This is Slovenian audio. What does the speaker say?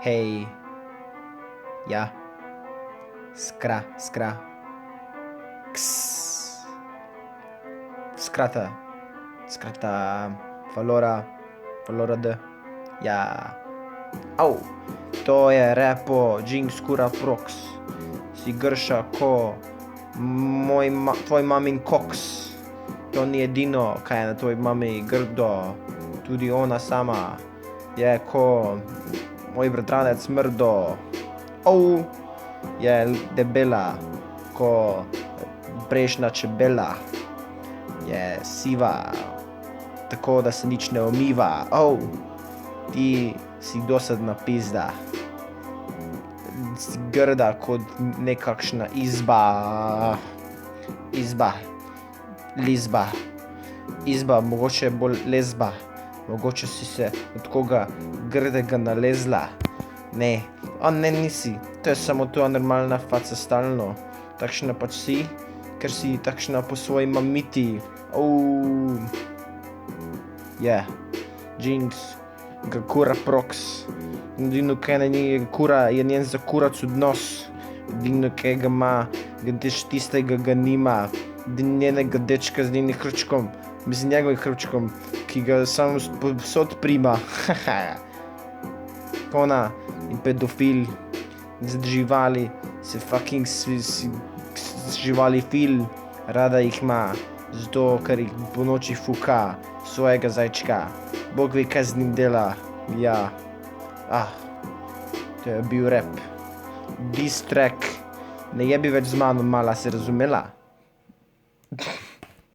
Hej, ja, skra, ks, skrata, valora d, ja, au, to je repo, Jinx kura prox, si grša ko tvoj mamin koks, to ni edino, kaj je na tvoj mami grdo, tudi ona sama je ko moj bratranec mrdo, au, je debela, ko prejšnja čebela, je siva, tako da se nič ne umiva, au, ti si dosadna pizda, si grda kot nekakšna izba, mogoče bolj lezba, mogoče si se od koga grdega nalezla, ne, nisi, to je samo tvoja normalna faca stalno, takšna pač si, ker si takšna po svoji mamiti, Jinx, ga kura prox, edino kaj na njej kura, je njen zakurac odnos, edino kaj ga ima, tistega ga nima, njenega dečka z njenim hrčkom, z njegovim hrčkom, ki ga samo povsod prima, Ona in pedofil, z živali, se fucking živali fil, rada jih ima, zato ker jih po noči fuka, svojega zajčka, Bog ve, kaj z njim dela, ja, to je bil rap, diss track, ne jebi več z mano, mala, se razumela?